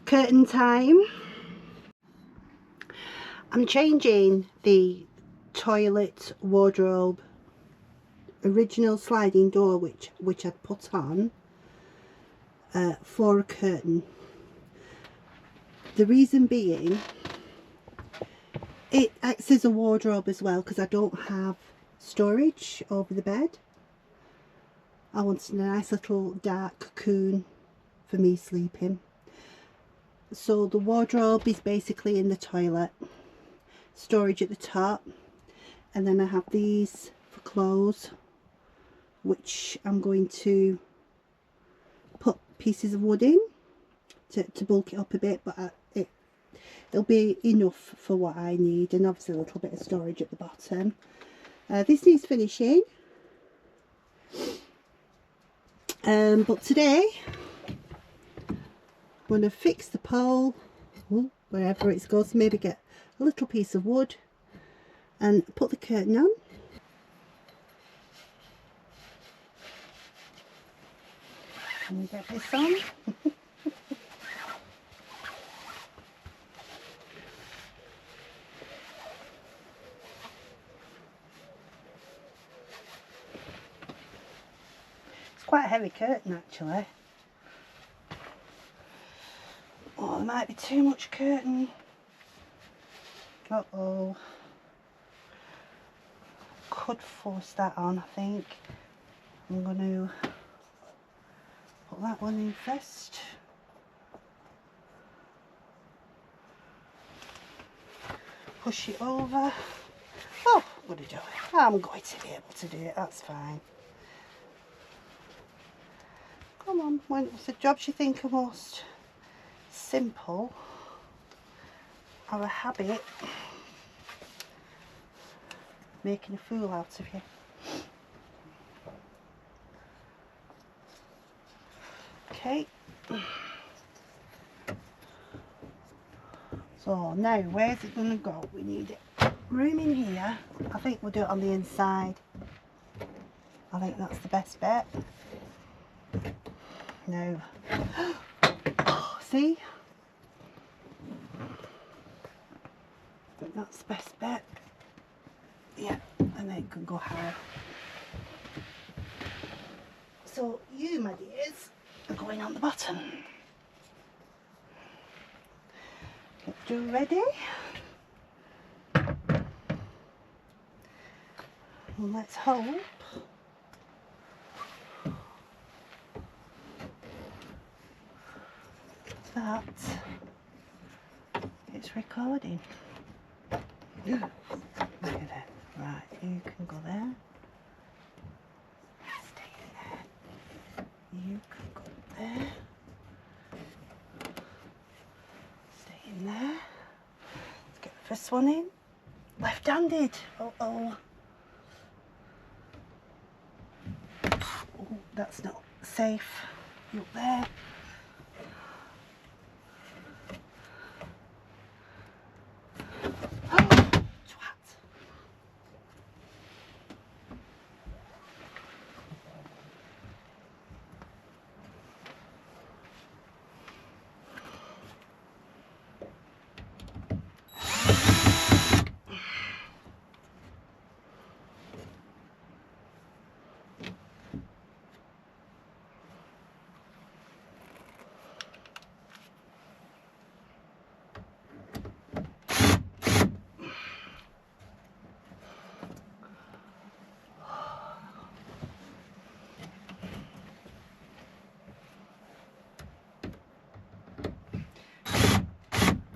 Curtain time. I'm changing the toilet wardrobe original sliding door which I'd put on for a curtain. The reason being, it acts as a wardrobe as well because I don't have storage over the bed. I wanted a nice little dark cocoon for me sleeping. So the wardrobe is basically in the toilet, storage at the top, and then I have these for clothes which I'm going to put pieces of wood in to bulk it up a bit, but it'll be enough for what I need, and obviously a little bit of storage at the bottom. This needs finishing, but today I'm going to fix the pole wherever it goes, maybe get a little piece of wood and put the curtain on. Let me get this on. It's quite a heavy curtain actually. Oh, there might be too much curtain. Uh-oh. Could force that on, I think. I'm going to put that one in first. Push it over. Oh, I'm going to do it. I'm going to be able to do it, that's fine. Come on, when it's the jobs you think are most simple are a habit making a fool out of you. Okay, so now where's it going to go? We need room in here. I think we'll do it on the inside. I think that's the best bet. No. Oh, see? I think that's the best bet. Yeah, and then it can go higher. So you, my dears, are going on the bottom. Get you ready. And let's hope that it's recording. Look at that. Right, you can go there. Stay in there. You can go there. Stay in there. Let's get the first one in. Left-handed. Uh-oh. Oh, that's not safe. You up there.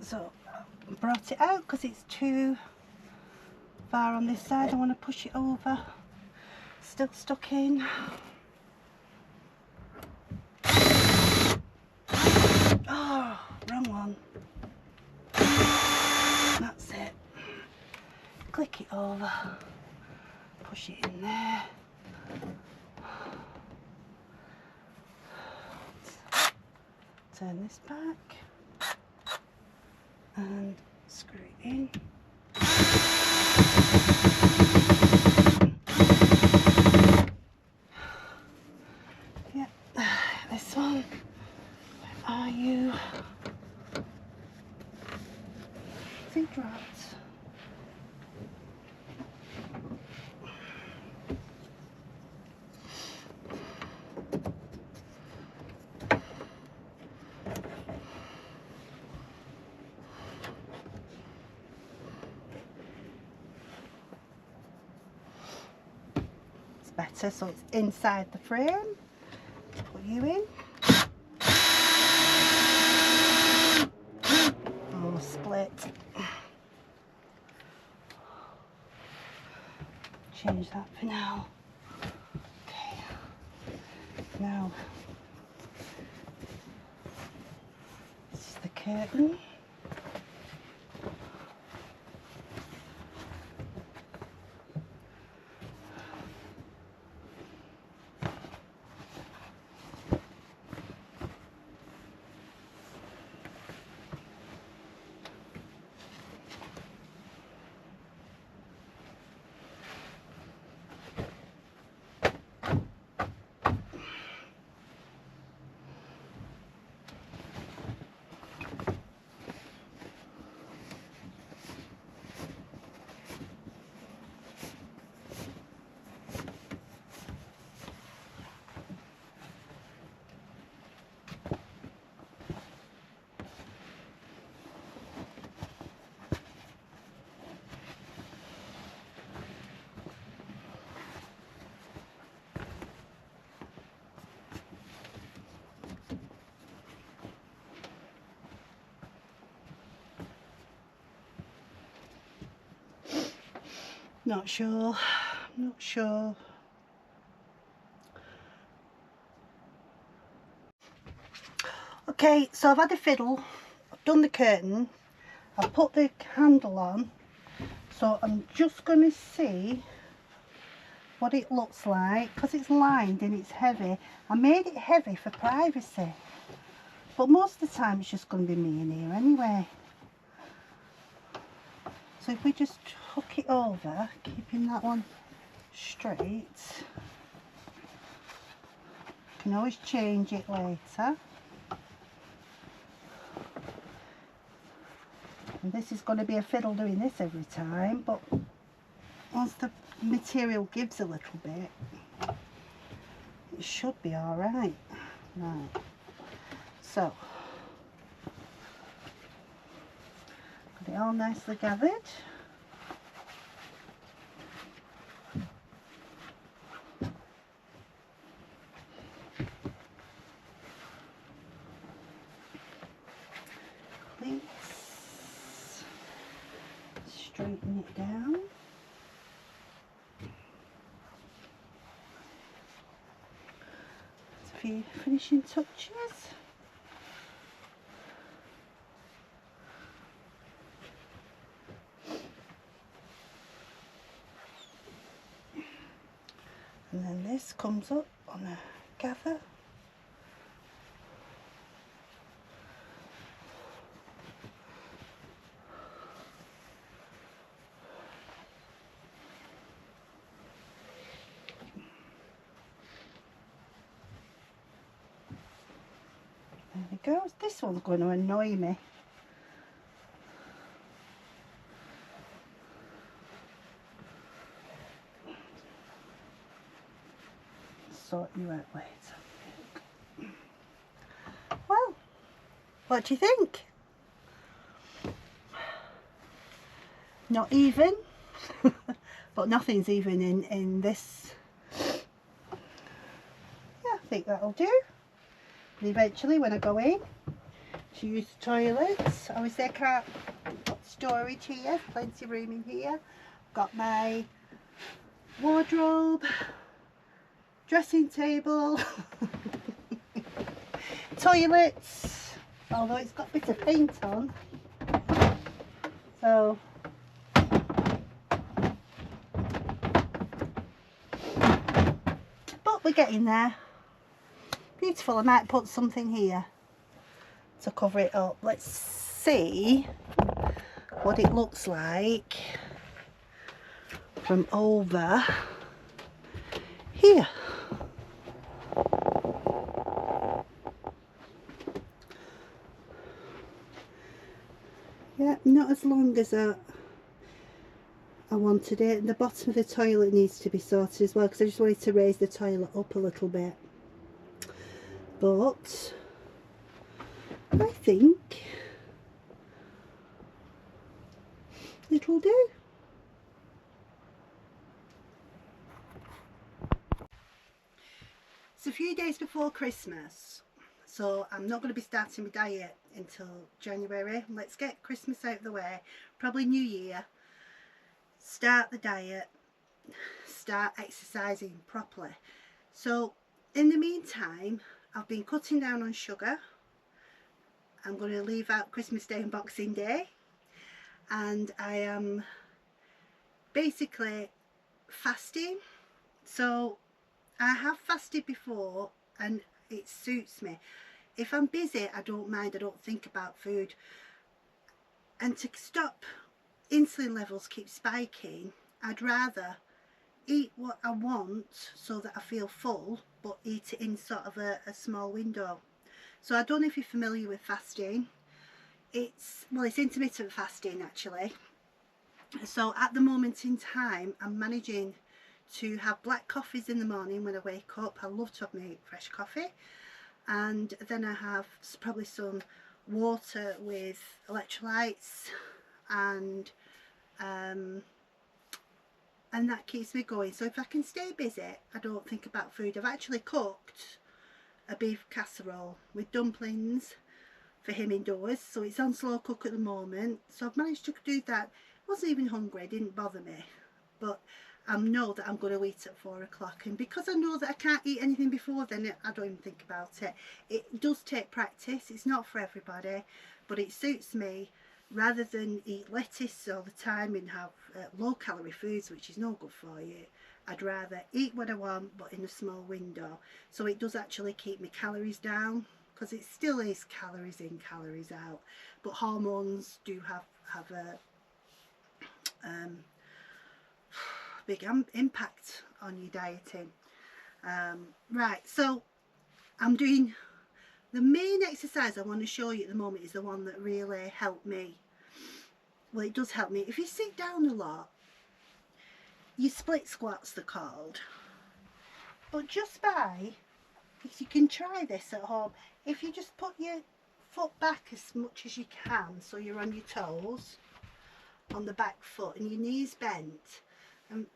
So I brought it out because it's too far on this side. I want to push it over. Still stuck in. Oh, wrong one. That's it. Click it over. Push it in there. Turn this back. And screw it in. Yeah, this one. Where are you? has it dropped? It's better, so it's inside the frame. Put you in. Oh, split. Change that for now. Okay. Now, this is the curtain. Not sure, not sure. Okay, so I've had a fiddle, I've done the curtain, I've put the handle on, so I'm just going to see what it looks like, because it's lined and it's heavy. I made it heavy for privacy, but most of the time it's just going to be me in here anyway. So if we just hook it over, keeping that one straight, can always change it later. And this is going to be a fiddle doing this every time, but once the material gives a little bit, it should be all right. Right. So, got it all nicely gathered. Straighten it down. A few finishing touches. And then this comes up on a gather. There we go. This one's going to annoy me. Sort you out later. Well, what do you think? Not even, but nothing's even in this. Yeah, I think that'll do. And eventually when I go in to use the toilets, obviously I can't put storage here, plenty of room in here. Got my wardrobe, dressing table, toilets, although it's got a bit of paint on, so but we're getting there. Beautiful. I might put something here to cover it up. Let's see what it looks like from over here. Yeah, not as long as I wanted it. And the bottom of the toilet needs to be sorted as well, because I just wanted to raise the toilet up a little bit. But I think it'll do. It's a few days before Christmas, so I'm not going to be starting my diet until January. Let's get Christmas out of the way, probably New Year, start the diet, start exercising properly. So in the meantime, I've been cutting down on sugar. I'm going to leave out Christmas Day and Boxing Day, and I am basically fasting. So I have fasted before and it suits me. If I'm busy, I don't mind, I don't think about food. And to stop insulin levels keep spiking, I'd rather eat what I want so that I feel full, but eat it in sort of a small window. So I don't know if you're familiar with fasting. It's intermittent fasting actually. So at the moment in time, I'm managing to have black coffees in the morning when I wake up. I love to have my fresh coffee. And then I have probably some water with electrolytes, and that keeps me going. So if I can stay busy, I don't think about food. I've actually cooked a beef casserole with dumplings for him indoors, so it's on slow cook at the moment. So I've managed to do that. I wasn't even hungry, it didn't bother me, but I know that I'm going to eat at 4 o'clock, and because I know that I can't eat anything before then, I don't even think about it. It does take practice, it's not for everybody, but it suits me. Rather than eat lettuce all the time and have low calorie foods, which is no good for you, I'd rather eat what I want but in a small window. So it does actually keep my calories down, because it still is calories in, calories out, but hormones do have a big impact on your dieting. Right, so I'm doing the main exercise I want to show you at the moment is the one that really helped me. Well, it does help me. If you sit down a lot, your split squats they're called, but just by, if you can try this at home, if you just put your foot back as much as you can, so you're on your toes on the back foot and your knees bent, and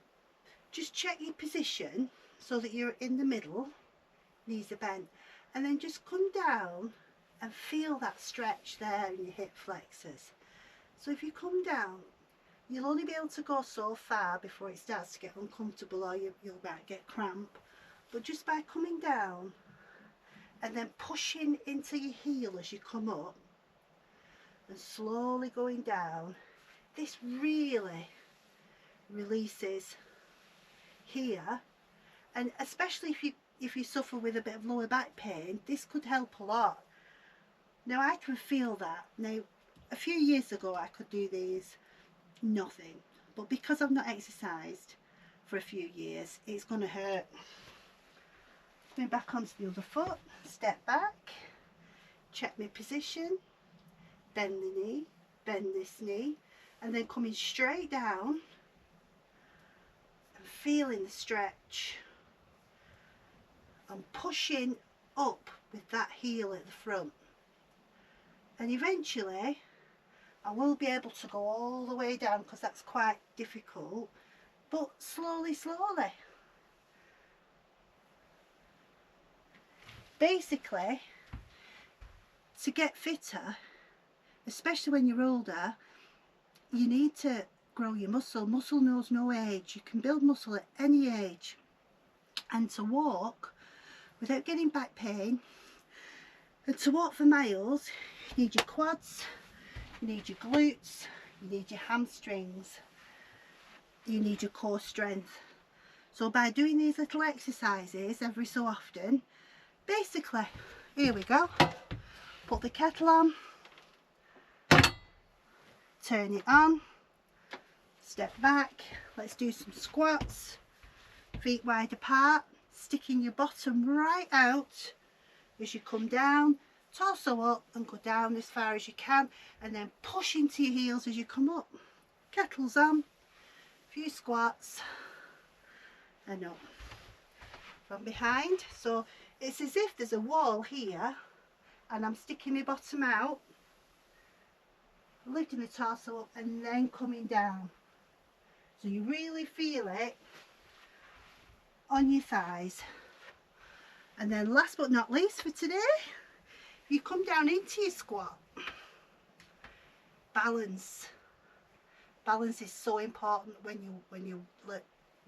just check your position so that you're in the middle, knees are bent, and then just come down and feel that stretch there in your hip flexors. So if you come down, you'll only be able to go so far before it starts to get uncomfortable, or you might get cramp. But just by coming down and then pushing into your heel as you come up and slowly going down, this really releases here. And especially if you suffer with a bit of lower back pain, this could help a lot. Now I can feel that. Now a few years ago I could do these, nothing, but because I've not exercised for a few years, it's going to hurt. Going back onto the other foot, step back, check my position, bend the knee, bend this knee, and then coming straight down and feeling the stretch and pushing up with that heel at the front. And eventually I will be able to go all the way down, because that's quite difficult, but slowly. Basically, to get fitter, especially when you're older, you need to grow your muscle. Muscle knows no age. You can build muscle at any age. And to walk without getting back pain, and to walk for miles, you need your quads, you need your glutes, you need your hamstrings, you need your core strength. So by doing these little exercises every so often, basically, here we go, put the kettle on, turn it on, step back, let's do some squats, feet wide apart, sticking your bottom right out as you come down, torso up and go down as far as you can, and then push into your heels as you come up. Kettles on, a few squats, and up. From behind, so it's as if there's a wall here and I'm sticking my bottom out, lifting the torso up and then coming down. So you really feel it on your thighs. And then last but not least for today, you come down into your squat. Balance. Balance is so important when you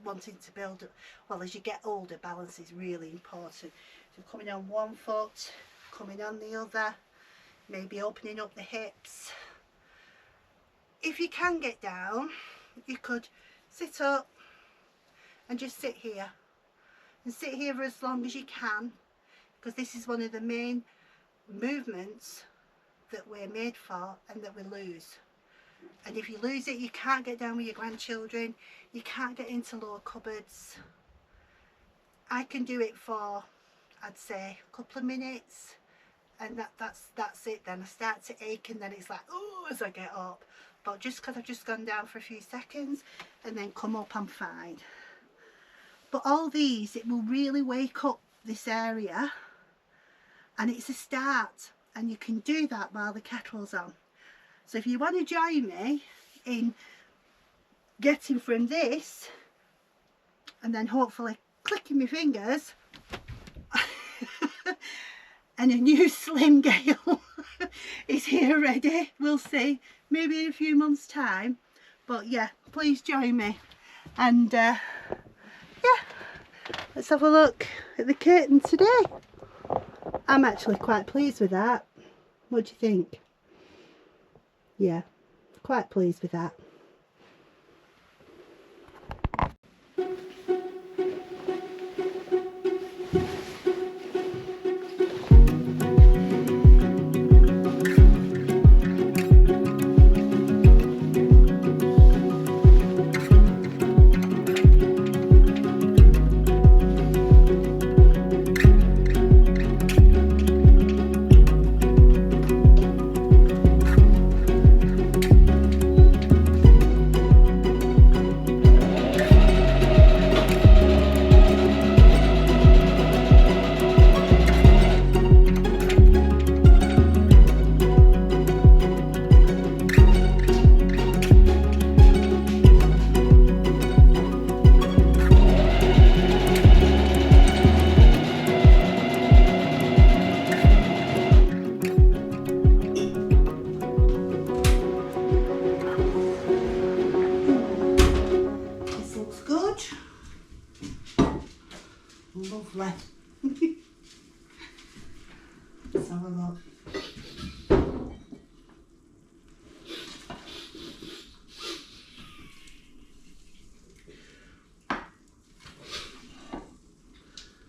wanting to build up. Well, as you get older, balance is really important. So coming on one foot, coming on the other, maybe opening up the hips. If you can get down, you could sit up and just sit here. And sit here for as long as you can, because this is one of the main movements that we're made for and that we lose. And if you lose it, you can't get down with your grandchildren, you can't get into lower cupboards. I can do it for, I'd say, a couple of minutes, and that's it. Then I start to ache, and then it's like, oh, as I get up. But just because I've just gone down for a few seconds and then come up, I'm fine. But all these, it will really wake up this area, and it's a start, and you can do that while the kettle's on. So if you want to join me in getting from this and then hopefully clicking my fingers and a new slim Gail is here ready, we'll see, maybe in a few months time. But yeah, please join me. And yeah, let's have a look at the curtain today. I'm actually quite pleased with that. What do you think? Yeah, quite pleased with that. Lovely. Let's have a look.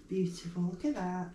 Beautiful, look at that.